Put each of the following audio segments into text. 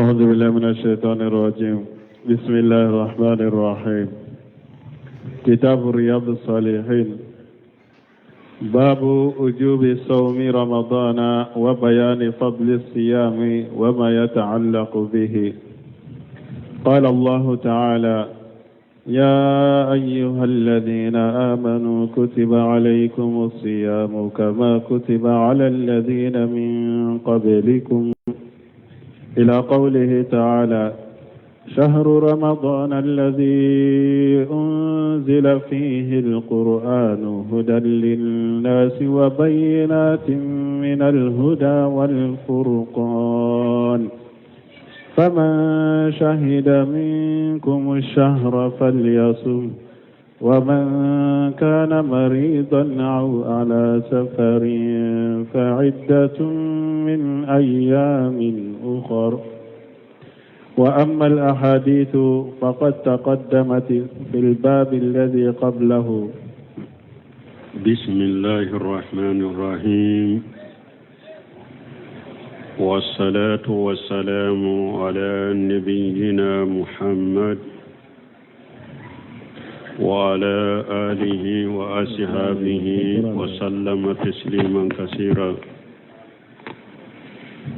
أعوذ بالله من الشيطان الرجيم. بسم الله الرحمن الرحيم. كتاب رياض الصالحين. باب وجوب صوم رمضان وبيان فضل الصيام وما يتعلق به. قال الله تعالى: يا أيها الذين آمنوا كتب عليكم الصيام كما كتب على الذين من قبلكم إلى قوله تعالى: شهر رمضان الذي أنزل فيه القرآن هدى للناس وبينات من الهدى والفرقان فمن شهد منكم الشهر فليصم ومن كان مريضا أو على سفر فعدة من أيام أخر. وأما الأحاديث فقد تقدمت في الباب الذي قبله. بسم الله الرحمن الرحيم، والصلاة والسلام على نبينا محمد وعلى آله وأصحابه وسلم تسليما كثيرا.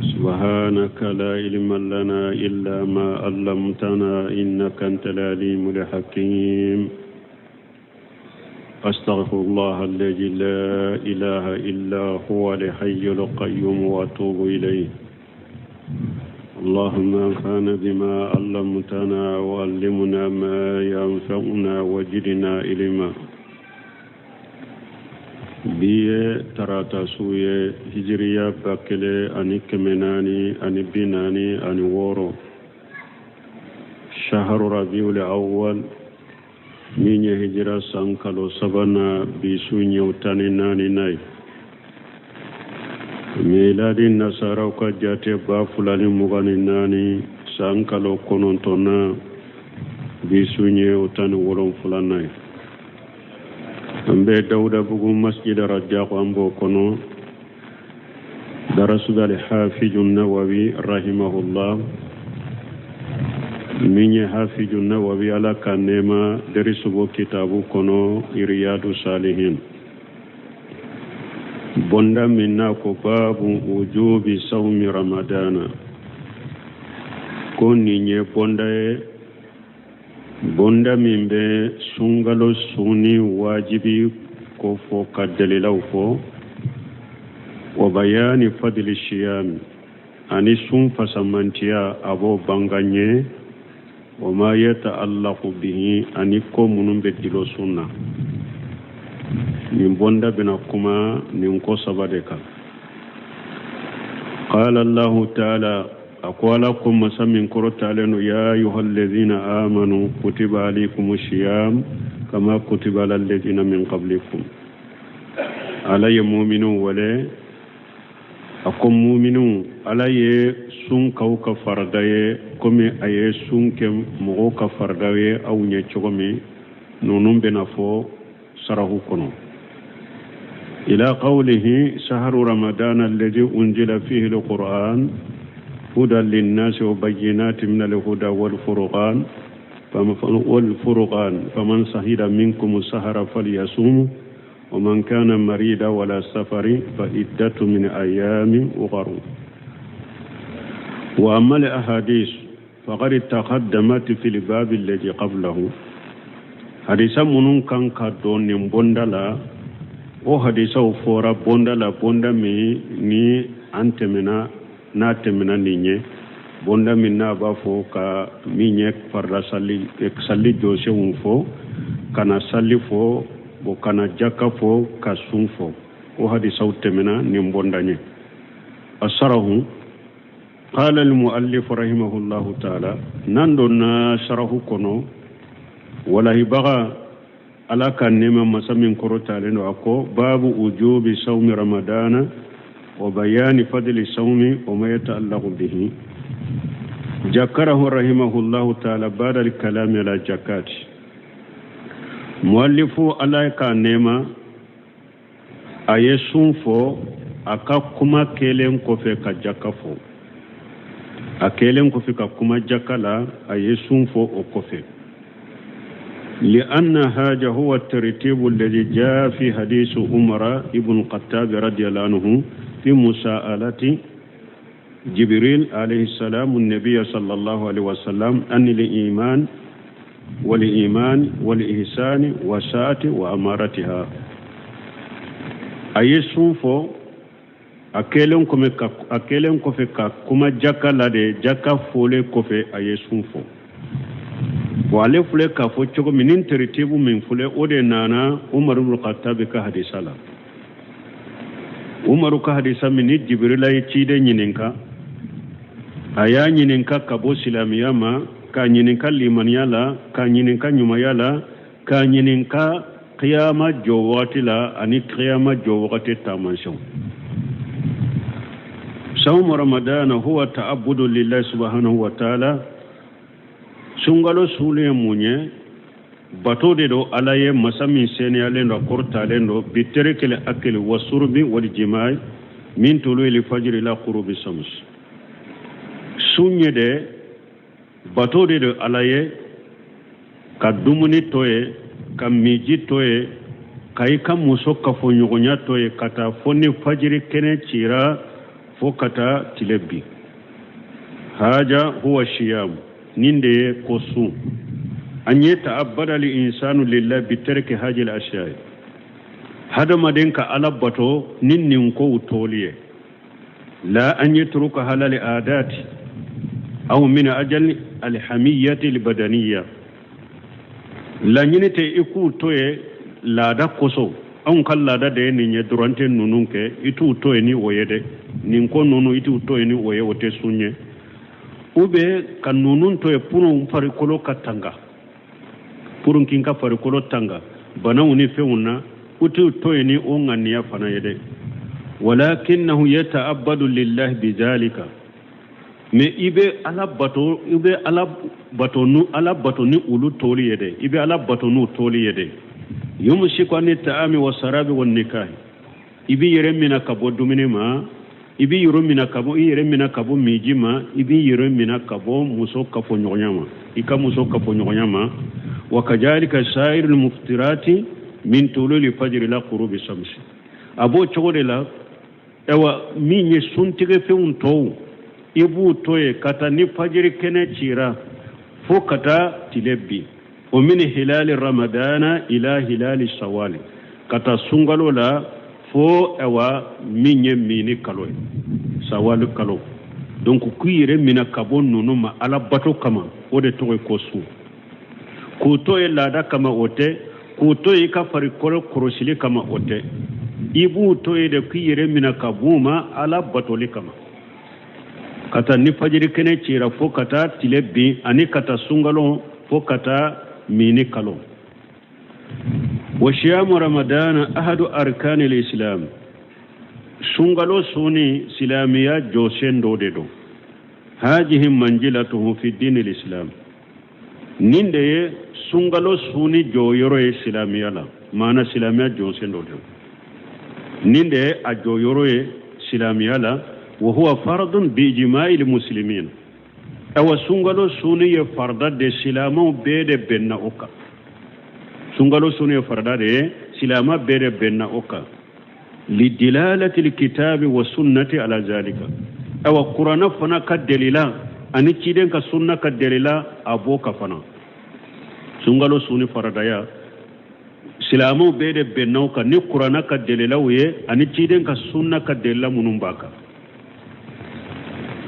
سبحانك لا علم لنا إلا ما علمتنا إنك أنت العليم الحكيم. أستغفر الله الذي لا إله إلا هو الحي القيوم وأتوب إليه. اللهم انفعنا بما علمتنا وعلمنا ما ينفعنا وزدنا علما. biye tarata suye hijriya bakele ani kemenani ani binani ani woro shahru rabiul awwal minye hijra sankalo sabana bisu nyawtani nani nay miladi nasara ka jate ba fulani mugani nani sankalo konontona bisu nyawtani wolon fulanay ambe dawda bugu masjid rajaq ambo kono darasu dal hafiz an-nawawi rahimahullah minye hafiz an-nawawi ala kanema darisu bo kitabu kono riyadu salihin bonda minna ko babu wujubi sawmi ramadana koni nye bonda min be sungalo suni wajibi ko fo ka dalilaw fo wa bayani fadli shiyam ani sun fasamantiya abo banganye wa ma yata'allaqu bihi ani ko munum be dilo sunna min bonda bina kuma nin ko sabade ka qala Allah ta'ala أقول لكم مسمين كرت علينا يا أيها الذين آمنوا كتب عليكم الصيام كما كتب على الذين من قبلكم علي مؤمنون ولا أقوم مؤمنون علي سون كوك فرداي كمي أي سون كم موك فرداي أو نيتشومي نونم بنافو سره كنو إلى قوله شهر رمضان الذي أنزل فيه القرآن هدى للناس وبينات من الهدى والفرقان فمن شهد منكم السهر فليصوم ومن كان مريضا ولا سفر فعدة من أيام أخر. وأما الأحاديث فقد تقدمت في الباب الذي قبله. حديثا منون كان كدون بوندلا وحديثا فورا بوندلا بوندمي ني أنتمنا na temena ninye bonda minna ba fo ka minye farda salli jose fo kana salli fo bo kana jakka fo ka sun fo o hadi sawtemena ni bondanye asarahu qala al muallif rahimahullah ta'ala nando na sharahu kono wala hibaga ala kan nema masamin korotale no ako babu ujubi sawmi ramadana وبيان فضل الصوم وما يتعلق به. ذكره رحمه الله تعالى بعد الكلام على الزكاة. مؤلف على كانما aye sunfo aka kuma kelen kofe ka jakafo أكيلن كفي كما جكلا أيسون فو أكفي لأن هذا هو الترتيب الذي جاء في حديث عمر ابن الخطاب رضي الله عنه في مساءلة جبريل عليه السلام النبي صلى الله عليه وسلم أن الإيمان والإحسان والساعة وأمارتها أيسون فو أكيلن كفي كما جكلا دي جكا فولي كفي أيسون فو wale fule ka fo cogo minin teritibu min fule o de nana Umar ibn Khattab ka hadisa la Umar ka hadisa min Jibril ay ci de nyininka aya nyininka ka bo silamiya ma ka nyininka limaniya la ka nyininka nyumaya la ka nyininka qiyama jowati la ani qiyama jowati tamanshon sawm ramadan huwa ta'abbudu lillahi subhanahu wa ta'ala sungalo sule munye bato de do alaye masami seniyalen do kortalen do biterekele akil wasurbi wal jima'i min tulu il fajr ila qurubi shams sunye de bato de do alaye ka dumuni toye ka miji toye kai ka muso ka fo nyogonya toye kata fonni fajr kene cira fo kata tilebi haja huwa shiyam ninde kosu anye ta'abbada li insanu lillahi bi tarki hajil ashya'i hada madenka alabato ninnin ko utoliye la an yatruka halal adati aw min ajal al hamiyati al badaniyya la nyinite iku toye lada koso an kallada de ni nye durante nununke itu toye ni oyede nin ko nunu itu toye ni oye wote sunye ube kan nunun to e purun farikolo katanga purun kinka farikolo tanga bana uni feuna utu to ni onganiya fana yede walakinahu yata'abbadu lillahi bizalika me ibe ala bato ni ulu toli yede ibe ala bato nu toli yede yumsiku an ta'ami wasarabi wan nikah ibi yeremina kabo dumine ma ibi yoro mina kabo iyere mina kabo mijima ibi yoro mina kabo muso kafo nyonyama ika muso kafo nyonyama wakajalika sairul muftirati min tulul fajr ila qurubi shamsi abo chogode la ewa minye suntige fe unto ibu toye kata ni fajr kene chira fo kata tilebi o min hilal ramadana ila hilal shawwal kata sungalo la fo ewa minye mini kalo sawalu kalo donc kuyire mina kabo nunu ma ala bato kama ode to ko su ko to e lada kama ote ko to e ka fari koro korosili kama ote ibu to e de kuyire mina kabuma ala bato le kama kata ni fajiri kene cira fo kata tilebi ani kata sungalo fo kata mini kalo وشيام رمضان أحد أركان الإسلام سنغلو سوني سلامية جوسين دودو هذه منزلته في الدين الإسلام نيندي سنغلو سوني جو يرو سلامية لا معنى سلامية جوسين دودو نيندي أجو يرو سلامية لا وهو فرض بإجماع المسلمين أو سنغلو سوني فرض دي سلامو بيد بنا أوكا sungalo sunu fardade silama bere benna oka lidilalati alkitabi wa sunnati ala zalika aw qur'ana fana ka dalila ani ciden ka sunna ka dalila aboka fana sungalo sunu fardaya silamu bere benna oka ni qur'ana ka dalila uye ani ciden ka sunna ka dalila munumbaka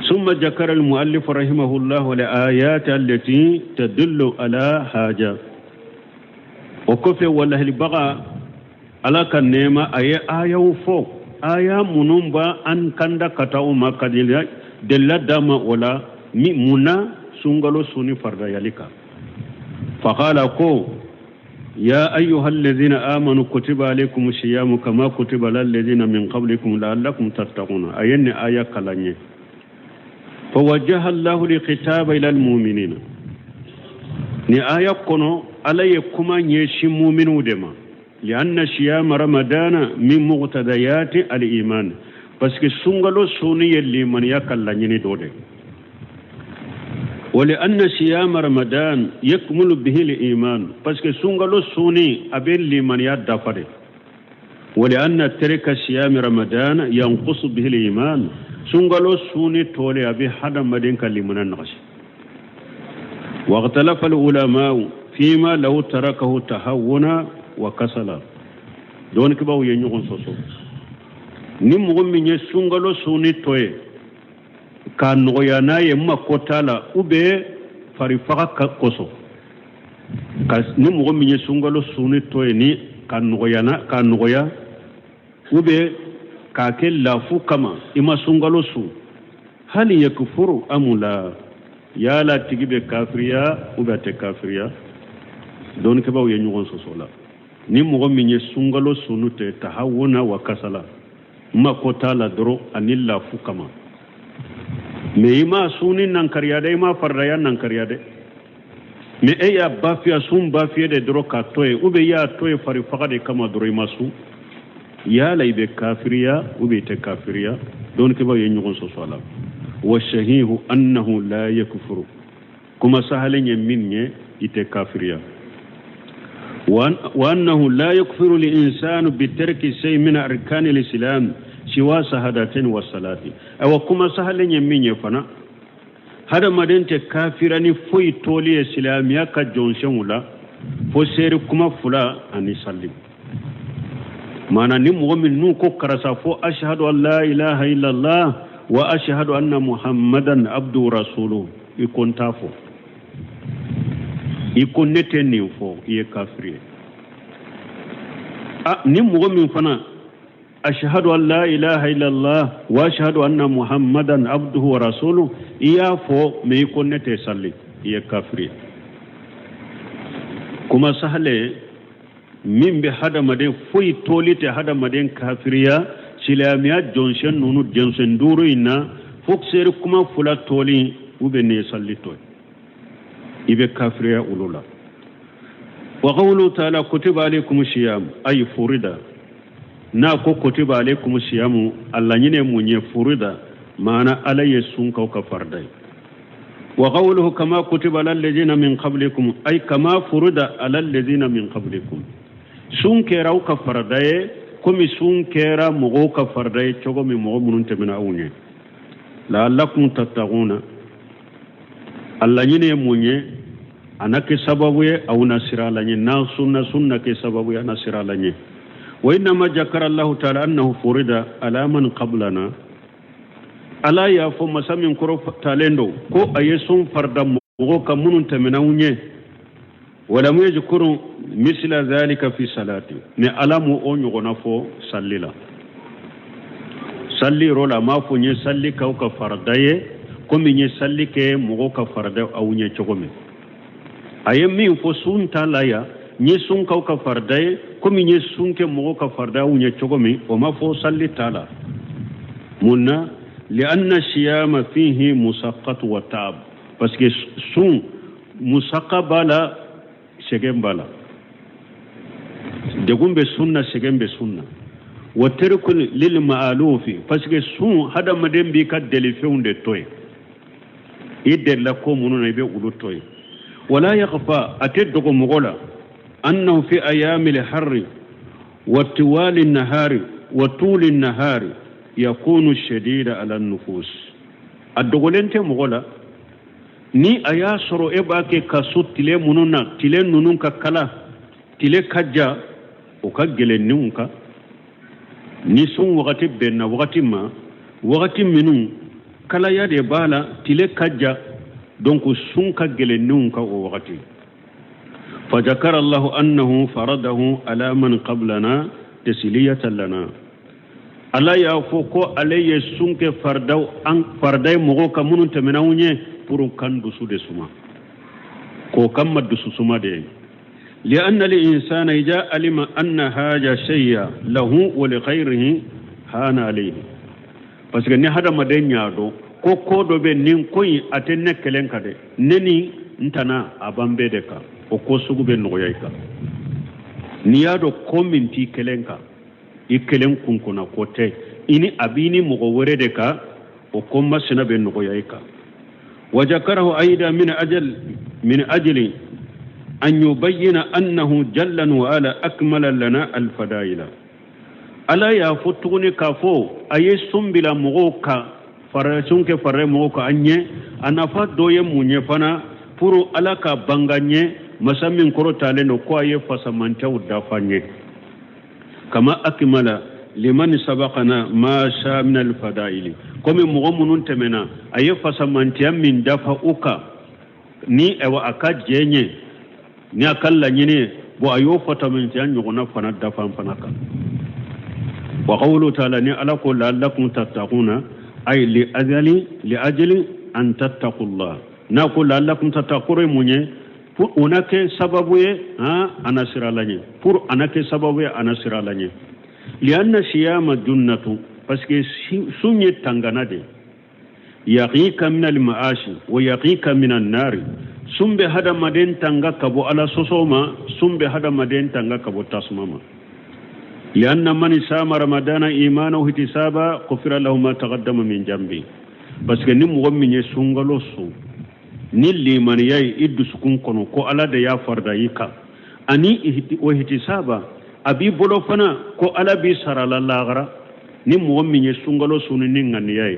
ثم ذكر المؤلف رحمه الله الآيات التي تدل على حاجة وكفي والله البغى على كنيمة آية وفوق آية منومبا أن كندا كتاو ما كدلا دلا داما ولا منا سنغلو سوني فردا يليكا فقال كو يا أيها الذين آمنوا كتب عليكم الصيام كما كتب على الذين من قبلكم لعلكم تتقون أين آية كلانية فوجه الله الخطاب إلى المؤمنين ni aya kono ala ye kuma nyeshi mu'minu dema lianna siyam ramadana min muqtadayati al-iman parce que sungalo suni yelli man yakalla nyini dode ولأن صيام رمضان يكمل به الإيمان باسكو سونغالو سوني أبين لمن يدفر ولأن ترك صيام رمضان ينقص به الإيمان سونغالو سوني تولي أبي حدا مدين كلمنا النقش واختلف العلماء فيما لو تركه تهونا وكسلا دون كباو ينيغون سوسو نمغم من سونغالو سوني توي كان نغيانا يما كوتالا أبي فريفاقا كوسو نمغم من سونغالو سوني توي ني كان نغيا أبي كاكل لافو كما إما سونغالو سو هل يكفر أم لا يا لا تجيب كافريا وبات كافريا دون كباو ينيغون سوسولا نمغم من سونغالو سونو تهاونا وكسلا ما كوتالا درو أن لافو كما mais ima suni nan kariyade ima farraya nan kariyade mais eya bafiya sun bafiya de dro ka toye ube ya toye fari fagade kama dro ima su ya la ibe kafiriya ube te kafiriya don ke ba yenyugon so sala wa shahihu annahu la yakfuru kuma sahalen minne ite kafiriya wa annahu la yakfuru li insanu bi tarki shay min arkan al-islam siwa sahadatin wa salati awa kuma sahalin yammin ya fana hada madente kafirani foi toli islamiya ka jonshen wula fo seri kuma fula ani sallim mana ni mu'min nu ko karasa fo ashhadu an la ilaha illa allah wa ashhadu anna muhammadan abdu rasuluhu ikon tafo ikon neten ni fo iye kafiri ni mu'min fana أشهد أن لا إله إلا الله وأشهد أن محمدا عبده ورسوله إيافو ميكون نتسلي إيا كافرية كما سهلة من بهذا مدين فوي تولي هذا مدين كافرية سلاميات جونسن نونو جونسن دورو إنا فوق سير كما فلا تولي وبني يسلي توي إيبه كافرية أولولا وقوله تعالى كتب عليكم الصيام أي فريدة na ko kutiba alaikum siyamu Allah nyine munye furida mana alaye sun kauka fardai wa qawluhu kama kutiba alal ladina min qablikum ay kama furida alal ladina min qablikum sun kera ka fardai komi sun kera mugo ka fardai chogo mi mugo munun temina unye la'allakum tattaquna Allah nyine munye anake sababu ye au nasira lanye na sunna ke sababu ya nasira lanye وإنما ذكر الله تعالى أنه فرض على من قبلنا ألا يفهم مسامين كروف تالندو كو أيسون فرد مغوك منون تمناونيه ولم يذكر مثل ذلك في صلاته ما ألم أن يغنفو صلي لا صلي رولا ما فني صلي كوك فرداي كم يصلي كي مغوك فردا أو نيشومي أيامين فسون تالايا نيسون كوك فرداي komi nye sunke mogo ka farda unye chogomi o ma fo salli tala munna li anna siyama fihi musaqqat wa ta'ab parce que sun musaqqabala segembala de gumbe sunna segembe sunna wa tarkul lil ma'alufi parce que sun hada madembi ka delifeunde toy idde la ko mununa be ulu toy wala yakhfa ateddo mogola أنه في أيام الحر وطوال النهار وطول النهار يكون الشديد على النفوس الدغولين تمغولا ni aya soro eba ke kasu tile mununa tile nunun ka kala tile kajja o ka gelen nunka ni sun wakati benna wakati ma wakati minun kala ya de bala tile kajja donc sun ka gelen nunka o wakati فذكر الله أنه فرضه على من قبلنا تسلية لنا ألا يفوكو عليه سنك فردو أن فردي مغوكا منون تمناونيه پورو كان دسو دي سما كو كم دسو سما دي لأن الإنسان إذا علم أن هذا شيء له ولغيره هان عليه parce que ni hada maden nyaado ko kodo be nin koyi atenne kelenka de neni ntana abambe de ka o ko sugu be no yayka ni yaado ko minti kelenka i kelen kunkuna ko te ini abini mo wore de ka o ko masina be no yayka وذكره أيضا من أجل أن يبين أنه جل وعلا أكمل لنا الفضائل ألا يفتوني كفو أي سنبلا مغوكا فرسونك فرموكا أني أنا فدو يموني فنا فرو ألاكا بانغاني مسامين كرو تالينو كواي فسمانتاو دافاني كما أكمل لمن سبقنا ما شاء من الفضائل كم مغمون تمنا أي فسمانتيا من دافا أوكا ni ewa aka jenye ni akalla nyine bo ayo fata min tan yugona fana dafa fanaka wa qawlu ta'ala ni ala qul la'allakum tattaquna ay li ajli an tattaqullah na qul la'allakum tattaqure munye pour onake sababu ye anasira lanye pour anake sababu ye anasira lanye li anna siyama junnatu parce que sunye tanganade yaqika min al-ma'ashi wa yaqika min an-nar sumbe hada maden tanga kabo ala sosoma sumbe hada maden tanga kabo tasmama lianna man sama ramadana imana wa ihtisaba ghufira lahu ma taqaddama min jambi parce que ni mo minye sungalo su ni liman yai iddu sukun kono ko ala da ya farda yika ani ihtisaba abi bolo fana ko ala bi sarala lagra ni mo minye sungalo su ni ngani yai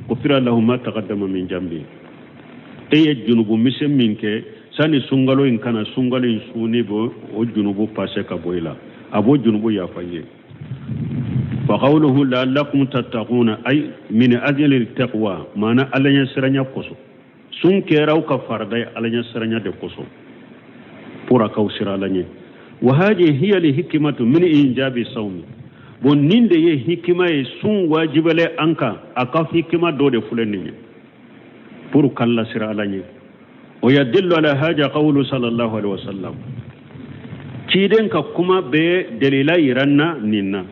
ghufira lahu ma taqaddama min jambi eye junubu mise minke sani sungalo in kana sungalo in suni bo o junubu passe ka boyla abo junubu ya faye fa qawluhu la'allakum tattaquna ay min ajli at-taqwa mana alanya siranya koso sun keraw ka farday alanya siranya de koso pura ka usiralanye wa hadhihi hiya li hikmatu min injabi sawmi bon ninde ye hikima e sun wajibale anka aka hikima do de fulenni pour kala sira alanye o yadillu ala haja qawlu sallallahu alaihi wasallam ciden ka kuma be dalila iranna ninna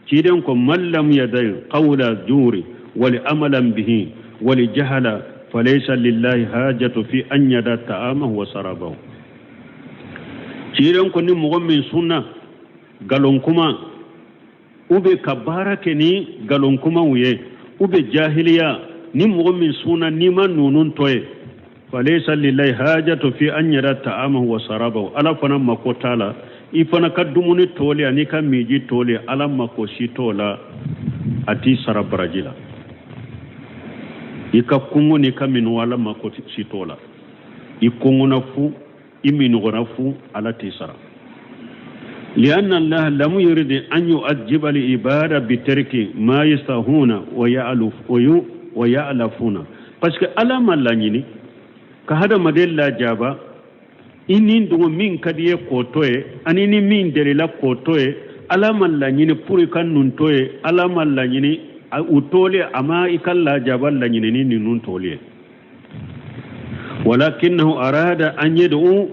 ciden ko mallam yadai qawla juri wal amalan bihi wal jahala falaysa lillahi hajatu fi an yada ta'amahu wa sarabahu ciden ko ni mu'min sunna galon kuma ube kabara keni galon kuma wuye ube jahiliya ni mu'min suna ni man nunun toye falaysa lillahi hajatu fi an yara ta'amahu wa sarabahu ala fana makotala ifana kadumuni tole ani kan miji tole ala makoshi tola ati sarabrajila ikakungu ni kamin wala makoshi tola ikungu nafu iminu nafu ala tisara لأن الله لم يرد أن يؤجب العبادة بترك ما يستهون ويألفون parce que ala malanyini ka hada madella jaba inin dungo min kadiye kotoye anini min derela kotoye ala malanyini puri kan nuntoye ala malanyini utole ama ikalla jaba lanyini ni nuntole ولكنه أراد أن يدعو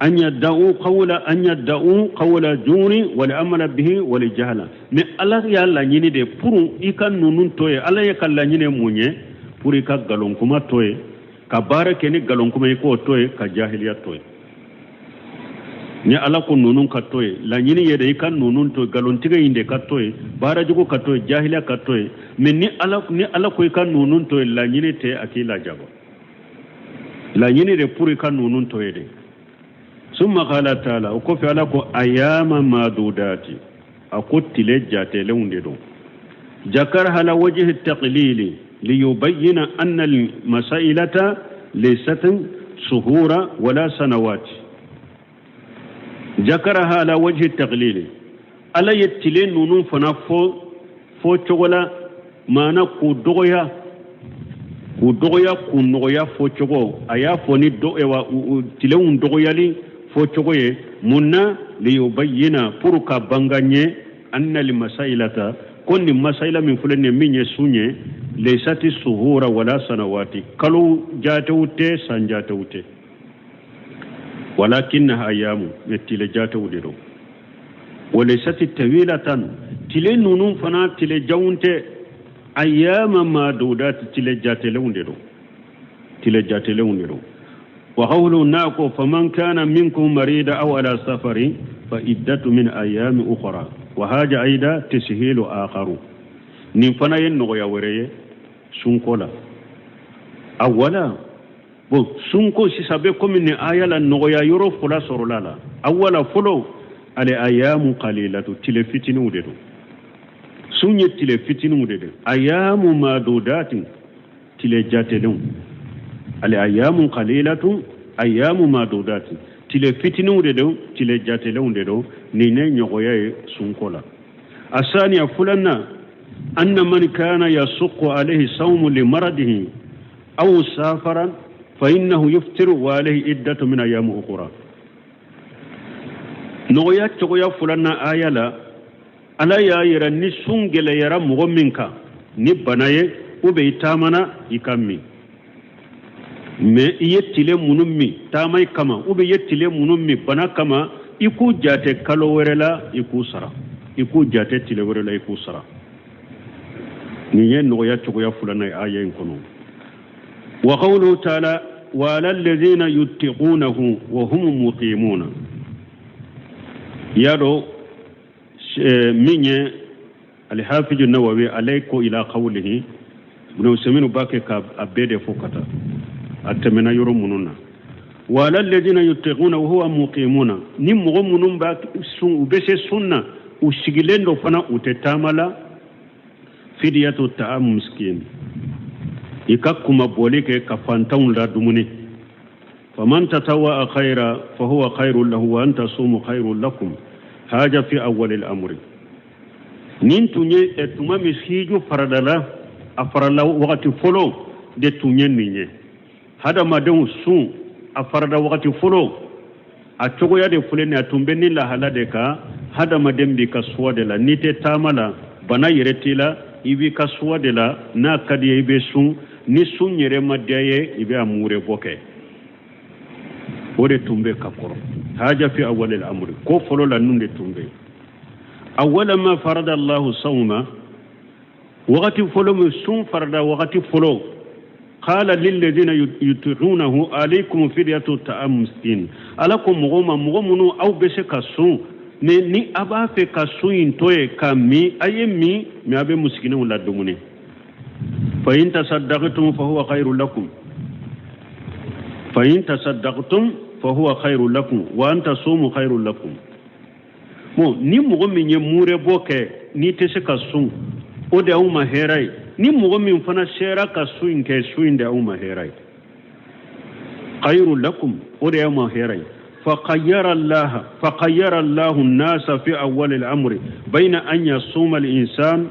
أن يدعو قول جور والأمل به والجهل mais Allah ya la nyini de pour ikan nunun toye Allah ya kala nyine munye pour ika galon kuma toye ka barake ni galon kuma ko toye ka jahiliya toye ni Allah ko nunun ka toye la nyini yede ikan nunun to galon tiga inde ka toye bara jugo ka toye jahiliya ka toye mais ni Allah ko ikan nunun toye la nyini te akila jabo la nyini de pour ikan nunun toye de ثم قال تعالى وكفي لكم أياما معدودات أقلت لجات لوندو ذكرها على وجه التقليل ليبين أن المسائلة ليست شهور ولا سنوات ذكرها على وجه التقليل ألا يتلين نون فنفو فوتشولا ما نكو دوغيا كنوغيا فوتشوغو أيا فوني دوغيا تلين دوغيا لي fochogoye munna liyubayyina puruka banganye anna limasailata konni masaila min fulenne minye sunye leysati suhura wala sanawati kalu jatawute sanjatawute walakinnaha ayamu metile jatawude do walaysati tawilatan tile nunun fana tile jawunte ayama madudat tile jatelewunde do tile jatelewunde do وقوله ناكو فمن كان منكم مريضا أو على سفر فإدة من أيام أخرى وهذا أيضا تسهيل آخر نفنا ينغو يا وريه sunkola awala bon sunko sisabe comme ni ayala nogoya yoro fula sorolala awala folo ale ayamu qalilatu tile fitinu de do sunye tile fitinu de de ayamu madudatin tile jatelun ale ayamu qalilatu ayamu madudatin tile fitinu de do tile jatelun de do ni ne nyogoya sunkola asani afulana anna man kana yasuqu alayhi sawmu limaradihi aw safaran فإنه يفطر وعليه عدة من أيام أخرى نويا تقويا فلنا آية لا ألا يرى نسون جل يرى مغمنك نبناي وبيتامنا يكمي ما يتلي منمي تامي كما وبيتلي منمي بنا كما يكو جاتي كالو ورلا يكو سرا يكو جاتي تلي ورلا يكو سرا نيجي نويا تقويا فلنا آية ينكونو وقوله تعالى وعلى الذين يتقونه وهم مقيمون يارو من الحافظ النووي عليكو إلى قوله ابن سمين باكي كأبيد فوكتا أتمنى يرموننا وعلى الذين يتقونه وهو مقيمون نمغمون باكي بس سنة وشغلين دو فنا وتتاملا فدية الطعام مسكين ikakuma bolike kafantaun la dumuni faman tatawwa khaira fa huwa khairul lahu wa anta sumu khairul lakum haja fi awwal al-amr nin tunye etuma mishiju faradala afarala wakati folo de tunye ninye hada madan su afarada wakati folo a togo ya de fuleni atumbe ni la halade ka hada madan bi kaswa de la nite tamala bana yeretila ibi kaswa de la na kadiye ibe sun ni sun yere madiye ibe amure boke ore tumbe kakoro haja fi awwal al-amr ko folo la nunde tumbe awwala ma farada Allah sawma waqti folo sun farada waqti folo qala lil ladina yuti'unahu alaykum fidyatu ta'am miskin alakum mugumunu aw besakasu ni abafe kasu intoye kami ayemi mi abe muskina wala dumune فإن تصدقتم فهو خير لكم فإن تصدقتم فهو خير لكم وأن تصوموا خير لكم mo ni mogo min ye mure boke ni te se ka sun o de au maherai ni mogo min fana shera ka sun ke sun de au maherai khairul lakum o de au maherai فخير الله الناس في أول الأمر بين أن يصوم الإنسان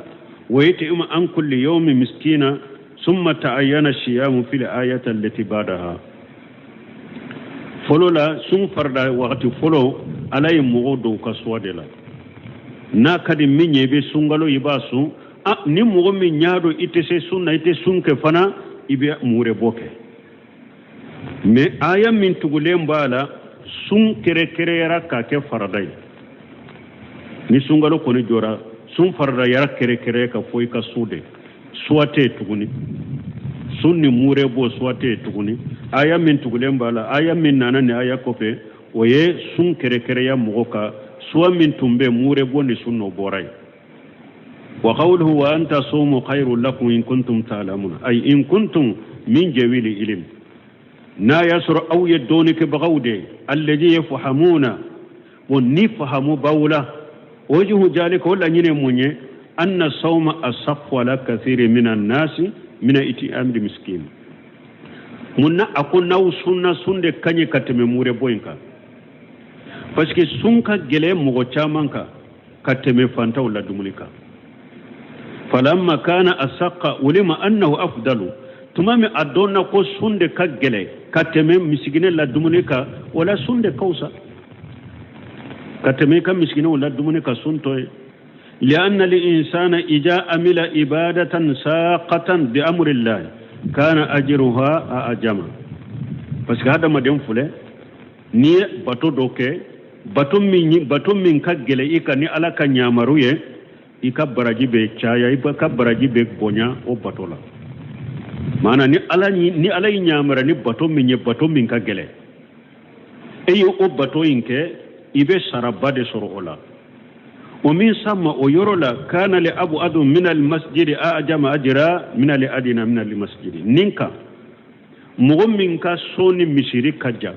ويتئم عن كل يوم مسكينا ثم تعين الصيام في الآية التي بعدها فلو لا سن فرد وقت فلو على مغدو كسوادلا na kadi minye be sungalo ibasu ni mogo min nyaado itese sunna ite sunke fana ibe mure boke me aya min tugule mbala sun kere kere yara ka ke faradai ni sungalo koni jora sun farda yara kere kere ka foi ka sude suwate tuguni sunni mure bo suwate tuguni aya min tugule mbala aya min nana ne aya kope oye sun kere kere ya mogoka suwa min tumbe mure bo ni sunno borai wa qawluhu wa anta sumu khairul lakum in kuntum ta'lamun ay in kuntum min jawili ilm na yasru aw yaduni ke bagawde alladhi yafhamuna wa nifhamu bawla wajhu jalika wala nyine munye anna sawma asafwa la kathiri minan nasi min iti'am di miskin munna akuna sunna sunde kanye kateme mure boyinka parce que sunka gele mugo chamanka kateme fanta wala dumulika falamma kana asaqqa ulima annahu afdalu tumami adonna ko sunde kagele kateme misigine la dumulika wala sunde kausa kateme ka misigine wala dumulika suntoy لأن الإنسان إذا عمل إبادة ساقة بأمر الله كان أجرها أجمع بس هذا ما دين فله ني باتو دوكي باتو من كجلة إيكا ني على كنيامرويه إيكا براجي بيتشايا إيكا براجي بيكبونيا أو باتولا مانا ني على نيامرا ني باتو من كجلة أيو أو باتو إنك إبه سرابا دي سرعولا ومن ثم ويرولا كان لأبعد من المسجد أعجم أجرا من لأدنى من المسجد نينكا مغمين كسوني مشيري كجا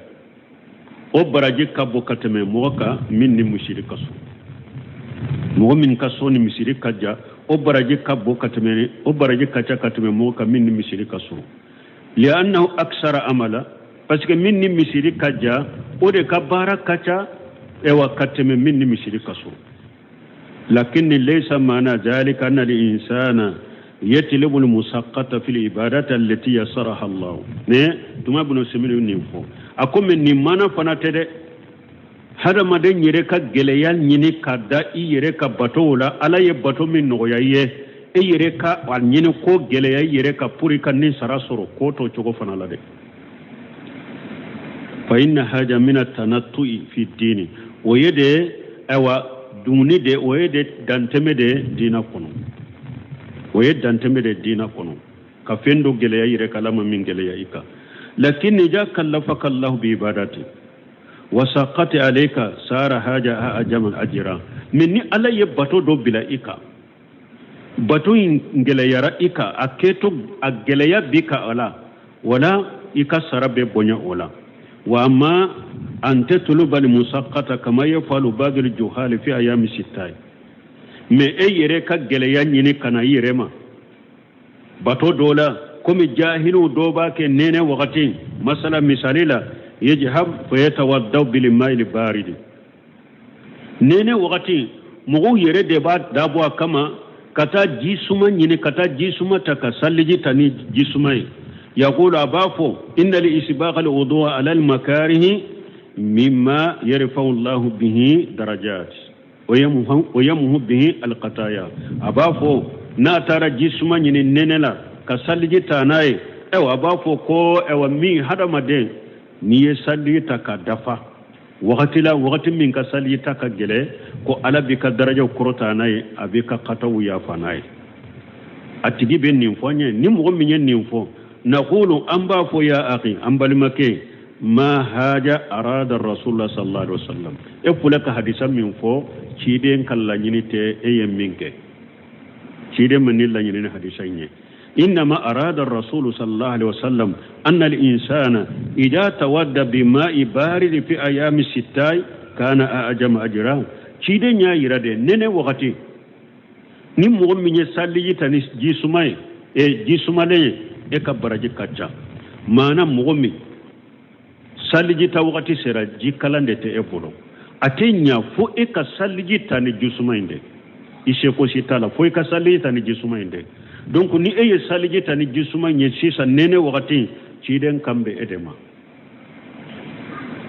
وبراجي كابو كتمي موكا مني مشيري كسو مغمين كسوني مشيري كجا وبراجي كابو كتمي وبراجي كجا كتمي موكا مني مشيري كسو لأنه أكثر عملا parce que minni misiri kajja ode kabara kacha ewa kateme minni misiri kaso lakin laysa mana zalika anna al-insana yatlubu al-musaqqata fil ibadati allati yasaraha Allah ne tuma ibn similu ninfo akome ni mana fana tede hada maden yere ka geleyal nyini kada i yere ka bato wala ala ye bato min no yaye e yere ka wal nyini ko geleya yere ka puri kan ni sarasoro ko to chogo fana la de فإن حاجة من التنطع في الدين ويد أو دوني ده ويد دانتمي ده دينا كونو ويد دانتمي ده دينا كونو كفندو جليا يركلام من جليا إيكا لكن إذا كلفك الله بعبادته وسقط عليك صار حاجة أجمع الأجرا مني الله يبتو دو بلا إيكا بتو جليا رأيكا أكيتو أجليا بيكا ولا إيكا سرب بنيا ولا وأما أن تطلب المسقطة كما يفعل بعض الجهال في أيام الستاي ما أي ركا جليان يني كان يرما باتو دولا كم جاهل دوبا كنين وقتين مثلا مثالي لا يجهب فيتوضأ بالماء البارد نين وقتين مغو يري دبات دابوا كما كتا جيسوما يني كتا جيسوما تكا سالجي تاني جيسوما يقول أبافو إن لإسباغ الوضوء على المكاره مما يرفع الله به درجات ويمه به القطايا أبافو ناتارا جسما ينينلا كسالجي تاناي أو أبافو كو أو مي هذا مدين ني سالجي تاكا دفا وقت من كسالجي تاكا جلي كو على بك درجة كروتاناي أبيك قطاو يافاناي أتجي بين نيمفوني نيمو من نيمفو نقول أنبافو يا أخي أنبالمكي ما هاجة أراد الرسول صلى الله عليه وسلم إفلك حديثا من فو شيدين كلا نينيتي أيام منك شيدين من الله نيني حديثا إنما أراد الرسول صلى الله عليه وسلم أن الإنسان إذا تودى بماء بارد في أيام الستاي كان أعجم أجرا شيدين يا يرادي نيني وغتي نمو من يسالي تنس جيسوماي جيسومالي eka baraji kacha mana mogomi saliji ta wakati sera jikalande te epolo atenya fo eka saliji tani jusumainde ishe ko sitala fo eka saliji tani jusumainde donc ni eye saliji tani jusumanye sisa nene wakati chiden kambe edema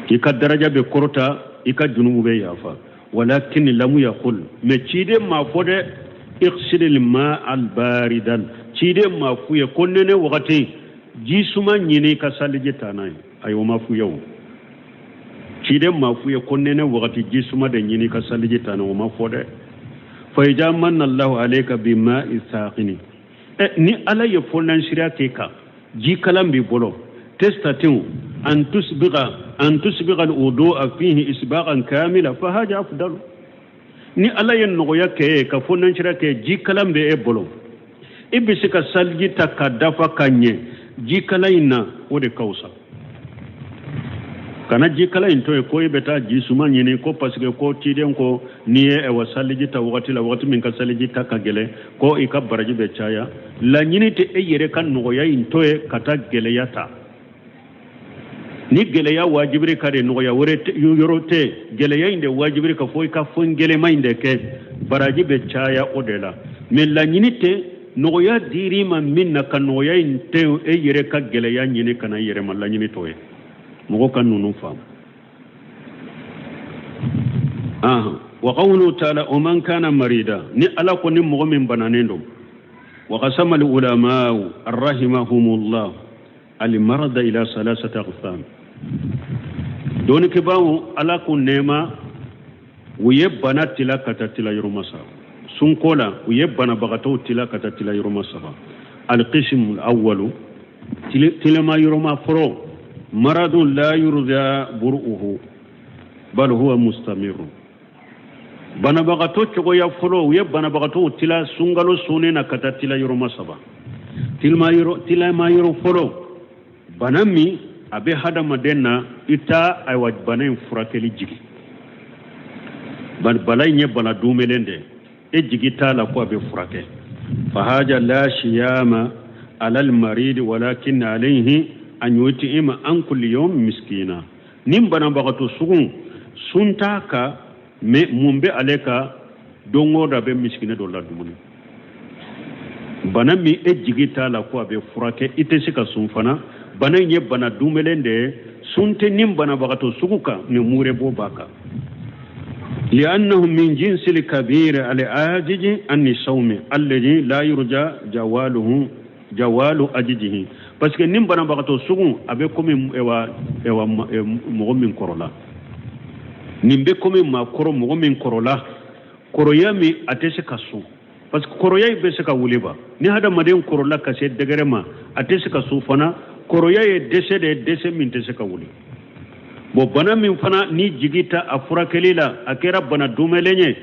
ika daraja be korota ika junubu be yafa walakin lam yaqul me chiden ma fode اغسل الماء الباردا چيده مافويه كوننه وقتي جيسما نيني كسالجي تاناي ايو مافويه چيده مافويه كوننه وقتي جيسما د نيني كسالجي تانا وما فوده فاذا من الله عليك بماء ساقني ni ala ye fonan shira teka ji kalam bi bolo testatiu an tusbiga al-wudu'a fihi isbaghan kamila fa haja afdalu ni ala yen no yake ka fonan shira ke ji kalam be e bolo ibisi ka salji takadafa kanye ji kalaina wode kausa kana ji kalain to e ko beta ji suma nyini ko parce que ko tiden ko niye e wasalji ta wakati min ka salji takagele ko e ka baraji be chaya la nyini te e yere kan no ya into e kata gele yata ni gele ya wajibri kare no ya wore yorote gele ya inde wajibri ka foi ka fon gele mainde ke baraji be chaya odela men la nyini te no ya diri man minna kan no ya inte e yere ka gele ya nyini kana yere man la nyini toye mo kan nunu fam wa qawlu ta'ala man kana marida ni ala ko ni mo min bananendo wa qasama al ulama arrahimahumullah al marada ila salasati aqsam don ke bawo ala ko nema wiye banatila katatila yurmasa sun kola wiye bana bagato tila katatila yurmasa al qism al awwal tilama yurma furo مرض لا يرجى برؤه بل هو مستمر banabagato cogo ya folo uye banabagato tila sungalo sune na kata tila yoro masaba tila ma yoro folo banami abe hada madenna ita aywa banen furakeli jigi balay nye bana dumelende e jigi tala ko abe furake fa haja la shiyama ala al marid walakin alayhi an yutima an kulli yawm miskina nim banabagato sugun suntaka me mumbe aleka dongo da be miskine do la dumuni bana mi e jigita la ko be furake ite sika sunfana bana nye bana dumelende sunte nim bana bagato sukuka ni mure bo baka li'annahu min jinsi al-kabir al-ajij an sawmi alladhi la yurja jawalu ajijihi parce que nim bana bagato sugun abe komi ewa mo min korola nimbe komi ma koro mo min korola koroya mi atese kasu parce que koroya be se ka wuliba ni hada maden korola ka se degerema atese kasu fana koroya e dese min tese ka wuli bo bana min fana ni jigita afura kelila akera bana dumelenye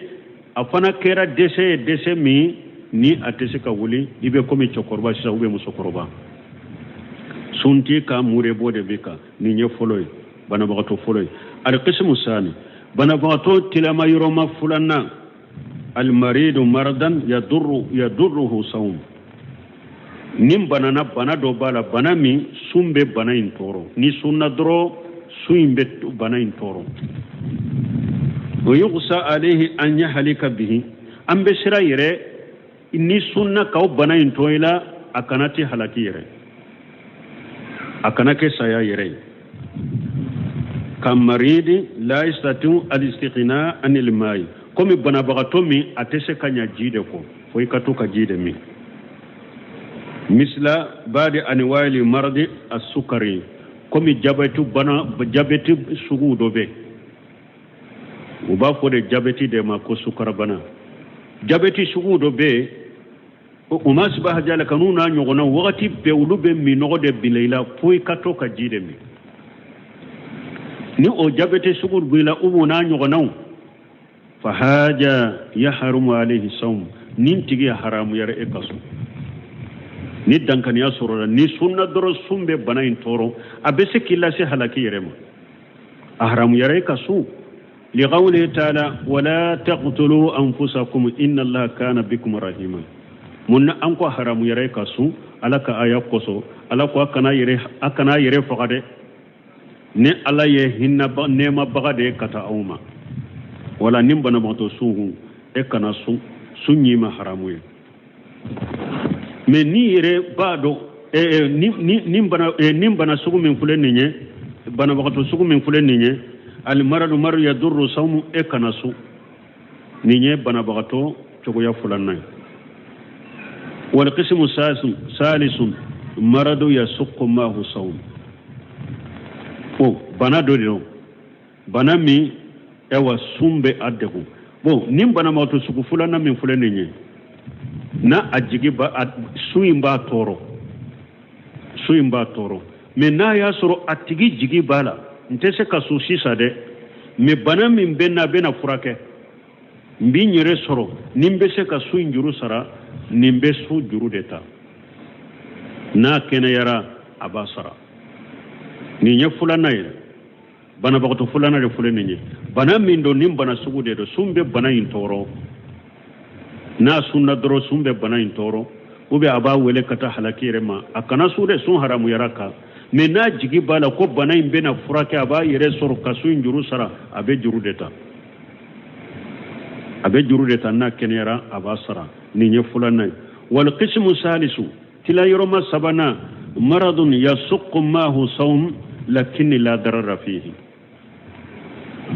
afana kera dese mi ni atese ka wuli ibe komi chokorba sisa ube musokoroba sunti ka mure bode bika ni nye foloy bana bagato foloy al qismu sani bana bagato tilama yuroma fulana al maridu mardan yadurruhu sawm nim banana bana do bala bana mi sumbe bana intoro ni sunna dro suimbe bana intoro wa yuqsa alayhi an yahlika bihi ambe shira yere ni sunna ka bana intoila akanati halaki yere akanake saya yere kam maridi la yastatu al-istighna anil mai komi bana bagato mi atese kanya jide ko foi katuka jide mi misla badi anwali mardi as-sukari komi jabeti sugu dobe uba fode jabeti de ma ko sukara bana jabeti sugu dobe uma sibaha jala kanuna nyogona wakati be ulube mi nogode bileila foi katoka jide mi ni o jabete sugur bila umuna nyogona fa haja yahrumu alayhi sawm nin tigi haramu yare e kasu ni dankani ya sorora ni sunna doro sumbe bana intoro abese killa se halaki yarema haramu yare kasu li qawli ta'ala wala taqtulu anfusakum inna allaha kana bikum rahima munna anko haramu yare kasu alaka aya koso alako akana yare faqade ne ala ye hinna nema bagade kata auma wala nimbana moto suhu e kana sunyima haramu ye me ni yere bado nimbana sugu min fulen ninye bana bagato sugu min fulen ninye al maradu maru yadurru sawmu e kana su ninye bana bagato cogo ya fulanay wal qismu salisun maradu yasuqqu ma hu sawm bana do bana mi ewa sumbe adegu nim bana mawto sugu fulana min fulani nye na ajigi ba suimba toro me na ya soro atigi jigi bala ntese kasu sisa de me bana min bena furake mbi nyere soro nimbe se kasu injuru sara nimbe su juru deta na kene yara abasara ni nye fulana ye bana bagato fulana de fulani nye bana min do nim bana sugu de do sumbe bana intoro na sunna doro sumbe bana intoro ube aba wele kata halakire ma akana sude sun haramu yaraka me na jigi bala ko bana imbe na furake aba yere soro kasu injuru sara abe juru deta na kenera aba sara ni nye fulana wal qismu salisu tila yoroma sabana maradun yasuqqu ma hu sawm lakin la darara fihi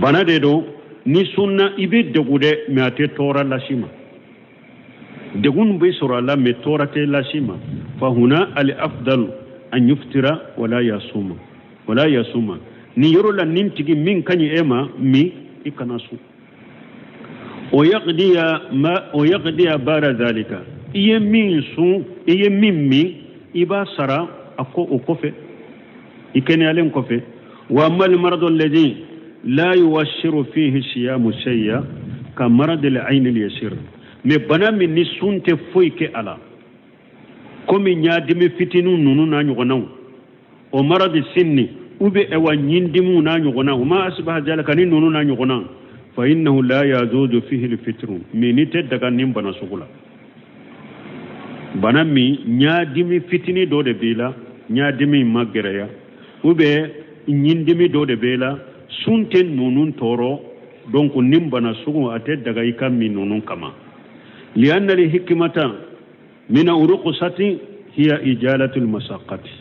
bana de do ni sunna ibe degude me ate tora lashima degun be sura la me tora te lashima fa huna al afdal an yuftira wala yasuma ni yoro la nintigi min kanyi ema mi ikanasu o yaqdiya bara zalika iye min mi iba sara ako o kofe ikene alen kofe wa mal marad alladhi la yuwashiru fihi siyamu shay'a كمرض العين اليسير مبنا من نسون تفويك على كم يادم فتنون نونو نانيغناو ومرض السن وبي اوا نيندمو نانيغناو وما أصبح ذلك نونو نانيغناو فإنه لا يزود فيه الفطر من تدغا نيمبنا سوغلا bana mi ñaadimi fitini do de bela ñaadimi maggereya ube ñindimi do de bela sunten nunun toro donc nimbana sugu ate daga ikam min nunun kama lianna li hikmata min uruqsati hiya ijalatu al masaqati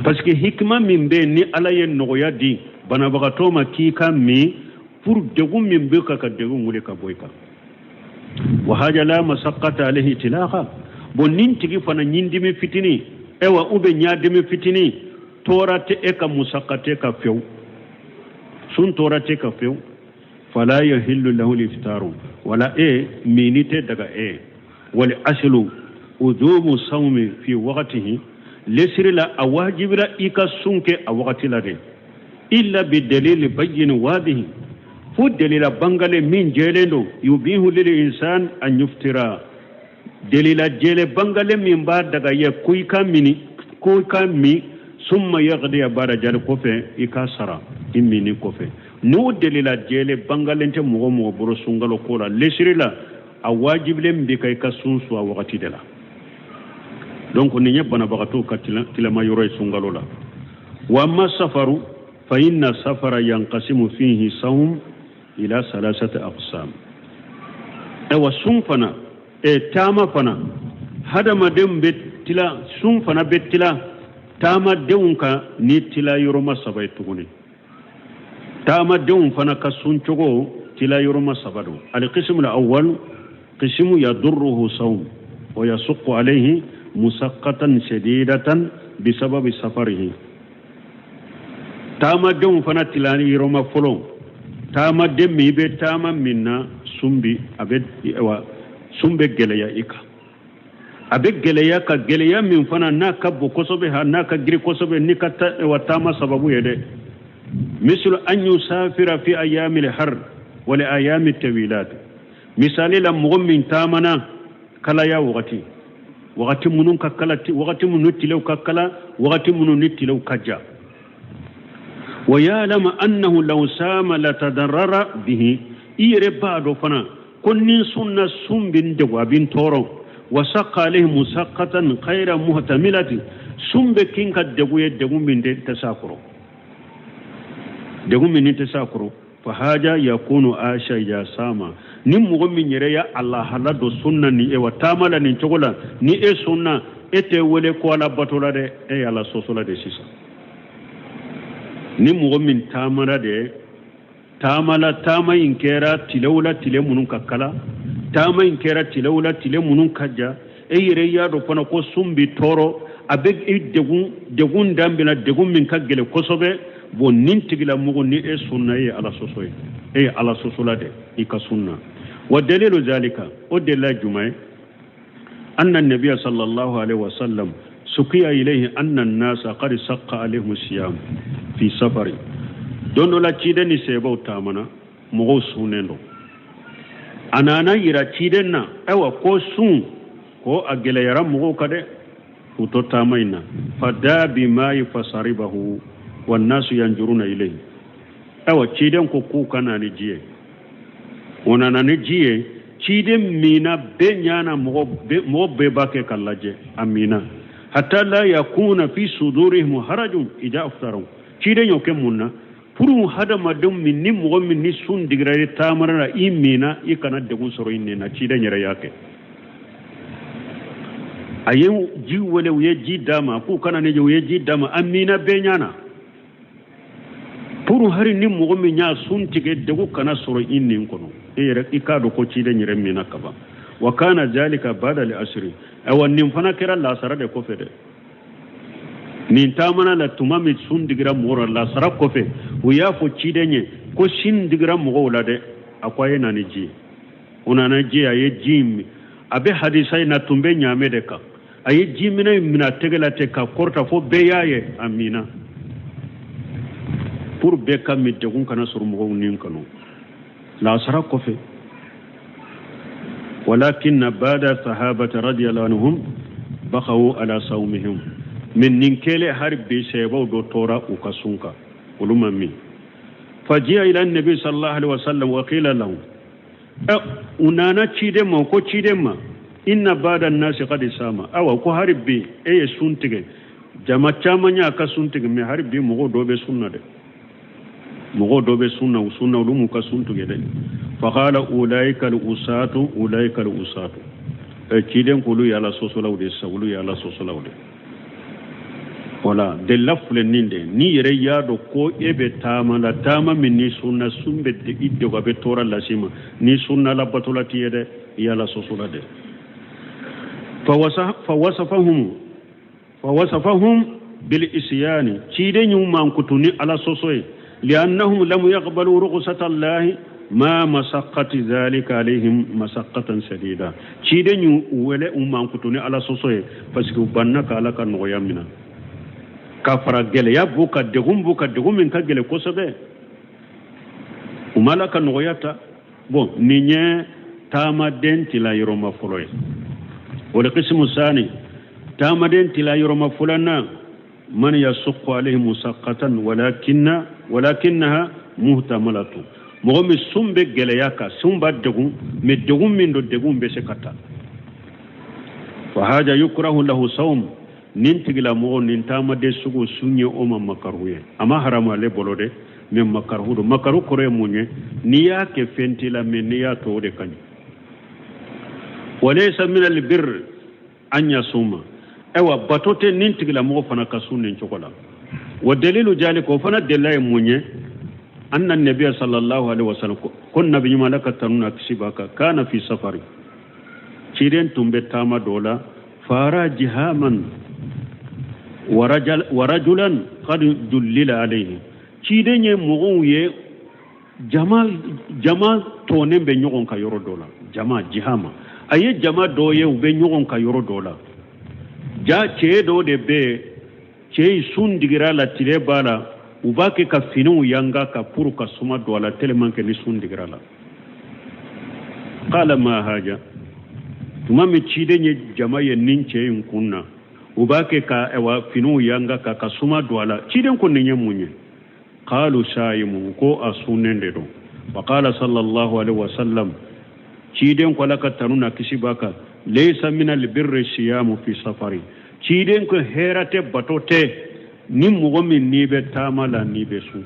parce que hikma min be ni ala yen nogoya di bana bagato ma ki kam mi pour degum min be ka degum wule ka boyka وهذا لا مسقط عليه تلاقا بونين تيجي فانا نيندمي فتني ايوا اوبي نيادمي فتني تورات اكا مسقطك فيو سن توراتك فيو فلا يحل له الافطار ولا مينيته دغا والاصل وذوم الصوم في وقته لسر لا اواجب لا ايكا سنك اوقت لا الا بالدليل بين واضح دليل بانغال من جيلندو يبيه للإنسان أن يفترى دليل جيل بانغال من بعد دغا يكوي كامي ثم يغدي بارا جال كوفي إكاسرا إميني كوفي نو دليل جيل بانغال انت مغمو برو سنغالو كولا لسري لا أواجب لهم بكا يكاسون سوا وقتي دلا دونك نيني بنا بغتو كتلا ما يروي سنغالو لا وأما السفر فإن السفر ينقسم فيه صوم إلى 3 أقسام أو سنفنا تاما فنا هذا ما دم بتلا سنفنا بتلا تاما دونك نتلا يروما سبايتوني تاما دون فنا كسنچو تلا يروما سبادو القسم الأول قسم يضره صوم ويسق عليه مسقطا شديدة بسبب سفره تاما دون فنا تلا يروما فلون tama demmi be tama minna sumbi abe sumbe geleya ika abe geleya ka geleya min fana na kabbo kosobe ha na ka giri kosobe ni ka wa tama sababu yede misal an yusafira fi ayamil har wa li ayamit tawilat misali la mu'min tamana kala ya waqti munun ka kala waqti munun tilaw ka kala waqti munun tilaw kaja ويعلم أنه لو سام لتضرر به إيرباد فنا كن سنة سم بن جواب تورو وسق عليه مسقطا خير مهتملة سم بكين قد دقو من تساكرو دقو من تساكرو فهذا يكون آشا يا ساما نمو من يريا الله هلا دو سنة ني ايوا تامالا ني تقولا ني اي سنة ete wele ko ala batola de e ala sosola de sisa ni mugo min tamara de tamala tama inkera tilawla tile munun kakkala tama inkera tilawla tile munun kajja e yere yado kono ko sumbi toro abe degun dambila degun min kaggele kosobe bo nin tigila mugo ni e sunna e ala sosoy e ala sosola de ika sunna wa dalilu zalika o della jumay أن النبي صلى الله عليه وسلم سقي إليه أن الناس قد سق عليهم الصيام في سفر دون لا تشيدني سيبو تامنا مغوسونينو أنا يرا تشيدنا أو كوسون كو أجل يرا مغو كده وتو تامينا فدا بما يفسربه والناس ينجرون إليه أو تشيدن كو كان نجيه ونانا نجيه cide mina be nyana mo be bake kallaje amina hatta la yakuna fi sudurihim harajun ida aftaru cide nyoke munna puru hada madum min ni mo min ni sun digrare tamara imina ikana de gun soro inne na cide nyere yake ayu ji wala uye ji dama ku kana ne uye ji dama amina be nyana puru hari ni mo min nya sun tige de gu kana soro inne kono ikado ko ci den yirem mina kaba wa kana zalika bada li asri awan nim fana kira la sara de ko fede nin tamana la tumami sun digira mora la sara ko fe o ya fo ci denye ko shin digira mo wala de akwaye na ni ji ona na ji aye jimi abe hadisai na tumbe nyame de ka aye jimi na mina tegela te ka korta fo be yaye amina pour be kam mi de kun kana sur mo nin kanu la sara kofe walakin bada sahabata radiyallahu anhum bakawu ala sawmihim min ninkele harbi sebo do tora ukasunka uluma min fajiya ila annabi sallallahu alaihi wasallam wa qila lahu unana cidema ko cidema inna bada an-nasi qad sama awa ko harbi e suntige jama camanya ka suntige me harbi mo do be sunna de mo do be sunna lumu ka suntuge de fa qala ulaika al-usatu ciden kulu ya la sosolawde sawlu ya la sosolawde wala de lafle ninde ni yere yaado ko ebe tama min ni sunna sumbe de idde ko be tora lasima ni sunna la batulati yede ya la sosolade fa wasafahum bil isyani ciden nyum man kutuni ala sosoy li'annahum lam yaqbalu rukhsata Allah ma masaqati zalika alaihim masaqatan sadida ciden nyu wele man kutuni ala sosoy parce que banna kala kan no yamina kafara gele ya buka degum min ka gele kosobe umala kan no yata bon ninye tama denti la yoroma foloy wala qismu sani tama denti la yoroma fulana man yasuqu alaihim musaqatan walakinnaha muhtamalatu mo mi sumbe gele yaka sumba degum me degum min do degum be se kata fa haja yukrahu lahu sawm nin tigila mo nin tama de sugo sunye o ma makaruye ama harama le bolode men makarudo makaru kore munye niya ke fentila men niya to de kan walaysa min al birr an yasuma ewa batote nin tigila mo fana kasunin chokola wa dalilu jaliko fana delay munye anna an-nabiy sallallahu alaihi wasallam kun nabi malaka tanuna kisibaka kana fi safari ciren tumbe tama dola fara jihaman ورجلا قد دلل عليه cidenye mogon ye jama tonen be nyogon ka yoro dola jama jihama aye jama do ye be nyogon ka yoro dola ja ce do de be ce sun digira la tile bala ubake ka finu yanga ka puru ka suma dola tellement que ni sun digira la qala ma haja mami cidenye jama ye ninche yunkunna ubake ka ewa finu yanga ka kasuma dwala ciden ko nenye munye qalu shaimu ko asunende do wa qala sallallahu alaihi wasallam ciden ko laka tanuna kisibaka laysa min albirri siyamu fi safari ciden ko herate batote ni mugomi ni be tamala ni be su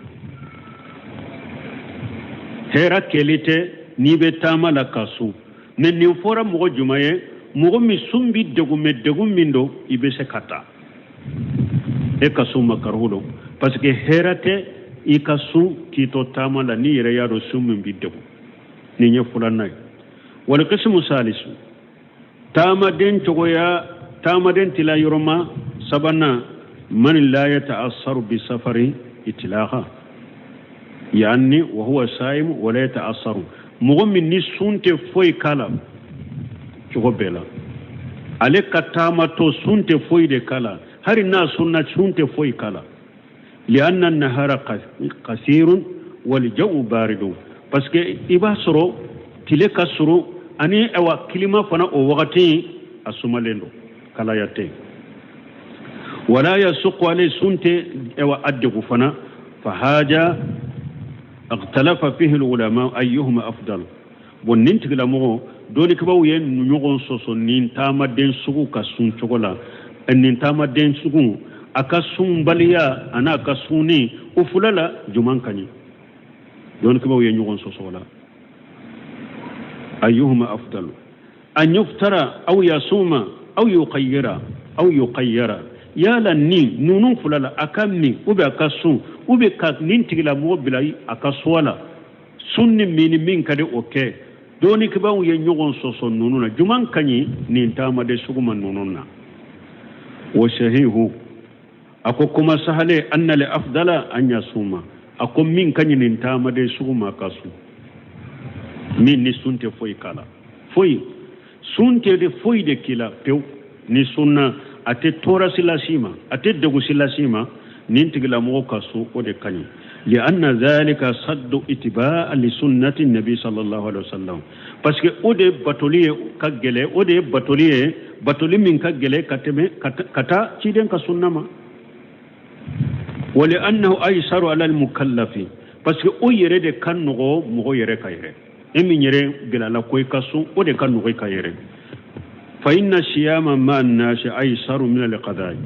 hera kelite ni be tamala kasu ne ni fora mugo jumaye mogo mi sumbi degum mindo ibese kata e kasu makarudo parce que herate i kasu kito tamala ni yere yaro sumbi bidegu ni nya fulanay wala qismu salisu tamaden tila yoroma sabana man la yata'assaru bi safari itlaqa yani wa huwa saim wa la yata'assaru mogo min ni sunte foy kala bela ale katama to sunte foide kala hari na sunna sunte foi kala lianna an-nahara qasirun wal jawu baridun parce que ibasro tile kasro ani awa klima fana o wakati asumalendo kala yatte wala yasuqu alay sunte awa addu fana fahaja اختلف فيه العلماء ايهما افضل bonnin tigla mo doni ko baw yen nyogon soso nin tama den sugu ka sun chogola nin tama den sugu aka sun baliya ana ka suni ufulala juman kani doni ko baw yen nyogon soso wala ayyuhuma afdal an yuftara aw yasuma aw yuqayyara yala ni nunun fulala akamni ube akasun ube ka nin tigla mo bilai akaswala sunni min kade okay doni kibawu ye nyogon soso nununa juman kanyi ni ntama de suguma nununa wa shahihu ako kuma sahale anna li afdala an yasuma ako min kanyi ni ntama de suguma kasu min ni sunte foi kala foi sunte de foi de kila pew ni sunna ate tora silasima ate degu silasima nin tigila mo kasu o de kanyi لأن ذلك صد اتباع لسنة النبي صلى الله عليه وسلم parce que ode batoliye kagele ode batoli min kagele kata ciden ka sunnama ولأنه أيسر على المكلف parce que o yere de kannugo mugo yere kayre emi yere bilala koy kasu ode kannugo kayre fa inna siyama ma an-nas aysaru min al-qada'i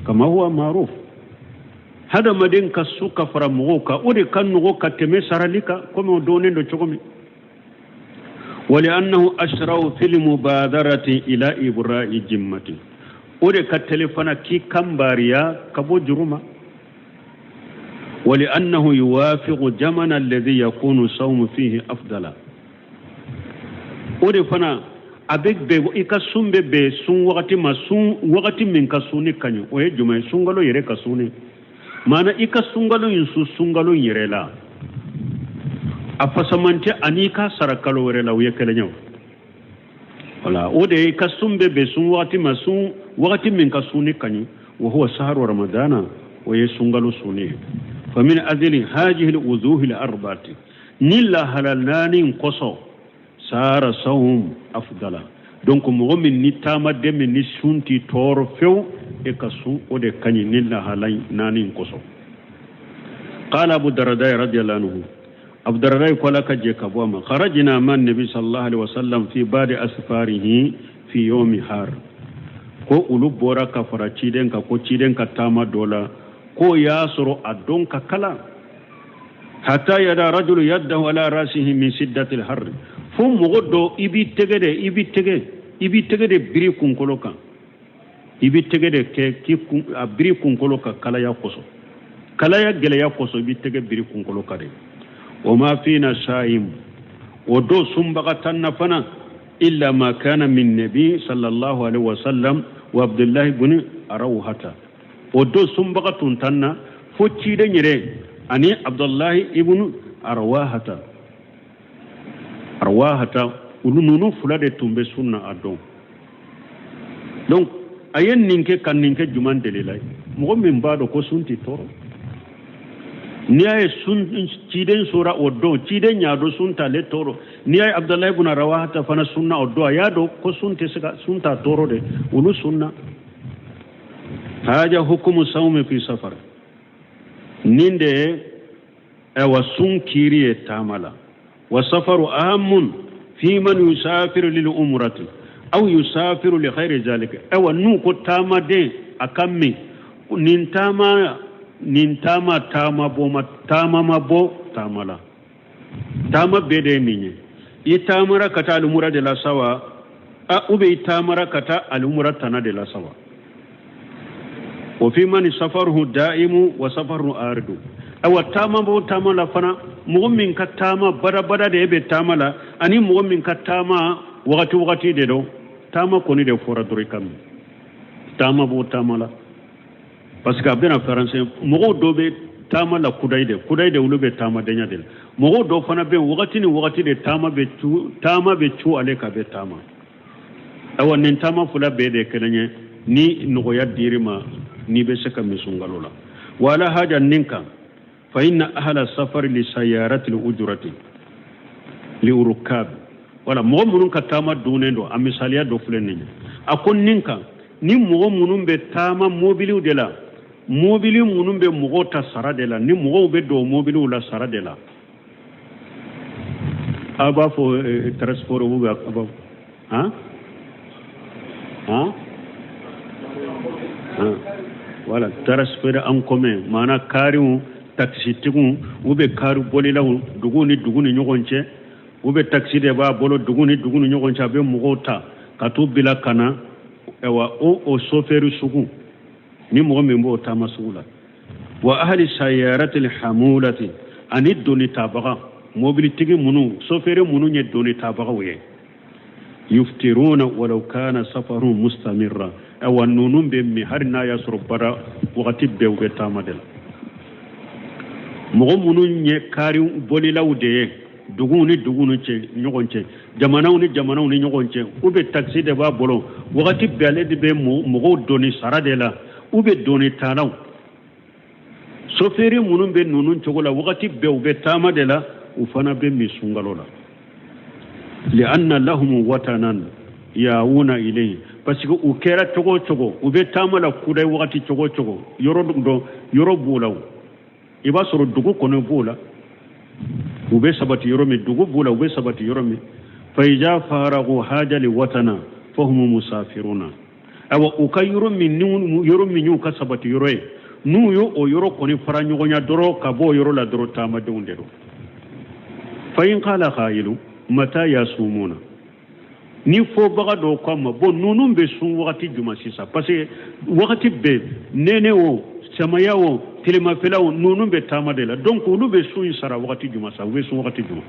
kama huwa ma'ruf hada madin kasu kafara mugo ka ode kannugo kateme saralika comme donen do chogomi ولأنه أسرع في المبادرة إلى إبراء جمة ode ka telefona ki kambariya kabo juruma ولأنه يوافق جمن الذي يكون صوم فيه أفضل ode fana abek be ikasum be sun wakati min kasuni kanyo oye juma sungalo yere kasuni mana ikasungalo yinsu sungalo yere la afasamante anika sarakalo were la uye kelenyo wala ode ikasum be sun wakati min kasuni kanyo wa huwa sahru ramadana oye sungalo suni فمن أجل هذه الوجوه الأربعة نلا هلالناني قصو صار صوم أفضل دونك مغمن نتاما دم نسونتي تور فيو إكسو ودي كاني نلا هلالناني قصو قال أبو الدرداء رضي الله عنه أبو الدرداء قال كجيك أبواما خرجنا مع النبي صلى الله عليه وسلم في بعد أسفاره في يوم حار ko ulu bora ka fara ciden ka ko ciden ka tama dola ko yasro adon ka kala hatta yada rajulu yaddahu ala rasihi min siddati al-har fum mogodo ibi tegede biri kunkolo kan ibi tegede ke ki biri kunkolo ka kala ya gele ya koso ibi tege biri kunkolo ka de o ma fina shaim o do sumbaga tanna fana illa ma kana min nabi sallallahu alaihi wasallam wa abdullah ibn arawhata o do sumbaga tuntanna focci de nyere ani abdullah ibn arwahata ununu fulade tumbe sunna adon donc ayen ninke kan ninke juman delilay mo min bado ko sunti toro ni ay sun ciden sura oddo ciden nyaado sunta le toro ni ay abdullah ibn arwahata fana sunna oddo yado ko sunte sunta toro de unu sunna haja hukumu sawmi fi safar ninde wa sun kiriye tamala wa safaru amun fi man yusafiru lil umrati aw yusafiru li khairi zalika aw nu ko tamade akamme nintama tama bo tamala tama bede minye itamara kata al-umra de la sawa a ube itamara kata al-umra tana de la sawa وفي من سفره دائم وسفره آرد أو تاما بو تاما لا فنا مؤمن كتاما بدا ده بتاما أني مؤمن كتاما وقتي ده تاما كوني ده فورا دريكم تاما بو تاما لا parce que abena français mogo do be tama la kudaide ulu be tama denya del mogo do fana be wakati de tama be chu ale ka be tama awan nin tama fula be de kenanye ni nugo ya dirima ni be saka misungalola wala haja ninka fa inna ahla safar li sayarati al-ujrati li urukab wala mo munun ka tama dunendo amisaliya do fulenne akon ninka ni mo munun be tama mobiliu de la mobili munun be mo ta sara de la ni mo be do mobiliu la sara de la aba fo transport bu aba voilà transfert en commun mana kariu taxi tigun ube karu bolila duguni nyogonche ube taxi de ba bolo duguni nyogonche be mugota katu bila kana ewa o soferu sugu ni mo membo tamasula wa ahli sayarati alhamulati aniduni tabaga mobility munu soferu munu nye doni tabaga we yuftiruna walau kana safaru mustamirra aw nunum be mi harna yasru bara wakati be tamadel mo munun nye kari boli lawde duguni ce nyogonce jamanaw ni nyogonce ube taxi de ba bolo wakati be ale de be mo doni saradela ube doni tanaw soferi munun be nunun cogola wakati be ube tama de la ufana be mi sungalola lianna lahum watanan yauna ilayhi parce que u kera cogo cogo ube tama la kuday wakati cogo cogo yoro do yoro bulaw iba soro dugu kono bula ube sabati yoro mi dugu bula ube sabati yoro mi fa ija faragu haja li watana fahum musafiruna awa ukayuru min yoro mi nyu ka sabati yoro nu yo o yoro koni fara nyogonya doro ka bo yoro la doro tama de undero fa in qala khailu mata yasumuna ni fo baga do kama bo nunun be sun wakati juma sisa parce que wakati be nene o samaya o tilima fela o nunun be tama de la donc ulu be sun sara wakati juma sa be sun wakati juma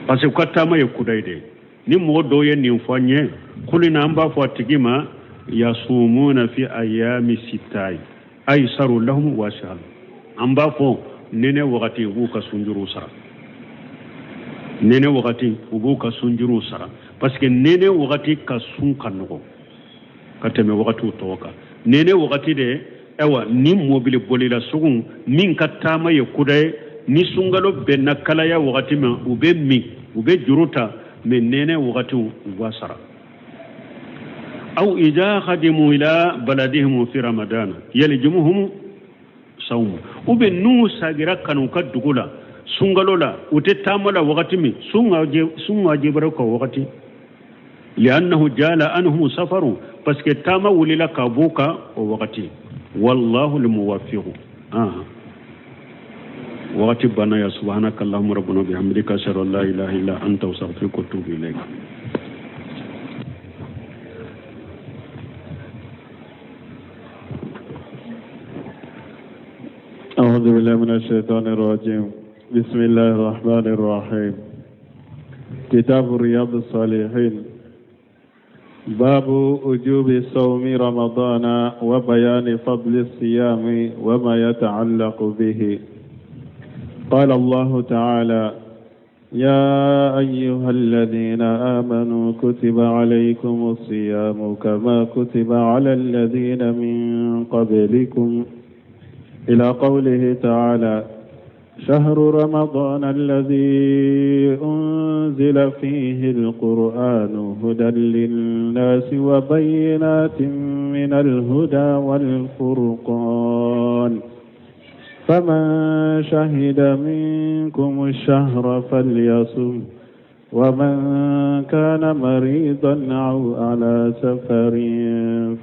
parce que katama ye kudaide ni mo do ye ni fanye kulina amba fo tigima yasumuna fi ayami sitai aysaru lahum wa shal amba fo nene wakati bu ka sunjuru sara nene wakati ubu ka sunjuru sara parce que nene wakati ka sun kanogo kateme wakati utoka nene wakati de ewa ni mobile bolila sugun min katama ye kuday ni sungalo benna kala ya wakati ma ube juruta men nene wakati wasara أو إذا خدموا إلى بلدهم في رمضان يلجمهم صوم وبنو ساجرا كانوا كدغولا سونغالولا وتتاملا وقتمي سونغا جبركو وقتي لأنه جال أنهم سفروا بس كتاما وللا كابوكا وقتي والله الموفق وقت بنا يا سبحانك اللهم ربنا بحمدك أشهد أن لا إله إلا أنت أستغفرك وأتوب إليك. أعوذ بالله من الشيطان الرجيم. بسم الله الرحمن الرحيم. كتاب رياض الصالحين. باب وجوب صوم رمضان وبيان فضل الصيام وما يتعلق به. قال الله تعالى: يا أيها الذين آمنوا كتب عليكم الصيام كما كتب على الذين من قبلكم إلى قوله تعالى: شهر رمضان الذي أنزل فيه القرآن هدى للناس وبينات من الهدى والفرقان فمن شهد منكم الشهر فليصم ومن كان مريضا أو على سفر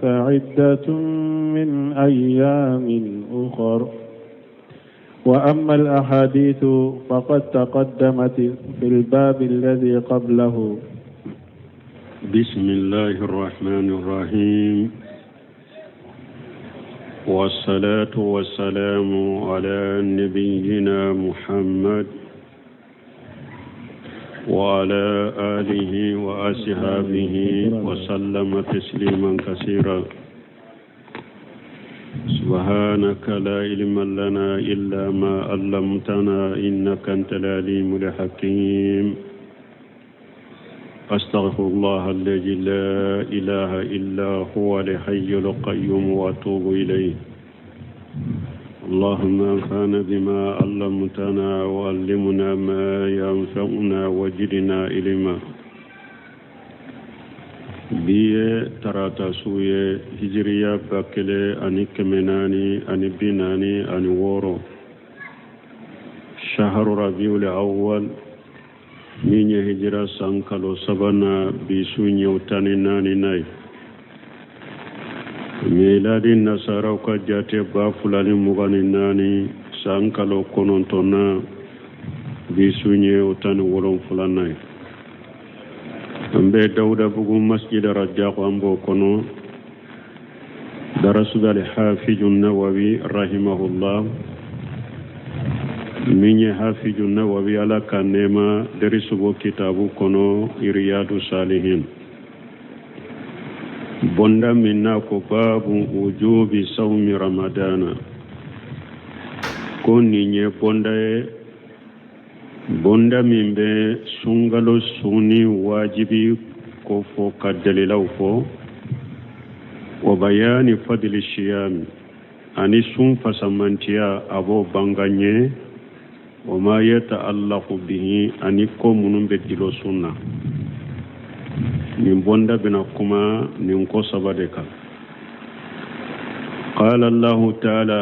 فعدة من أيام أخر. وأما الأحاديث فقد تقدمت في الباب الذي قبله. بسم الله الرحمن الرحيم، والصلاة والسلام على نبينا محمد وعلى آله وأصحابه وسلم تسليما كثيرا. سبحانك لا علم لنا إلا ما علمتنا إنك أنت العليم الحكيم. أستغفر الله الذي لا إله إلا هو الحي القيوم وأتوب إليه. اللهم انفعنا بما علمتنا وعلمنا ما ينفعنا وزدنا علما. biye tarata suye hijriya bakele ani kemenani ani binani ani woro shahru rabiul awwal minye hijra sankalo sabana bisu nyutani nani nay miladi nasara ka jate ba fulani mugani nani sankalo konontona bisu nyutani wolon fulanay ambe dawda bugu masjid rajaq ambo kono darasu dal hafiz an-nawawi rahimahullah minye hafiz an-nawawi ala kanema darisu bo kitabu kono riyadu salihin bonda minna ko babu wujubi sawmi ramadana koni nye bonda mimbe sungalo suni wajibi ko fo kadalilaw fo wa bayani fadli shiyam ani sun fasamantiya abo banganye wa ma yata'allaqu bihi ani ko munun be dilo sunna nin bonda bina kuma nin ko sabade ka qala Allah ta'ala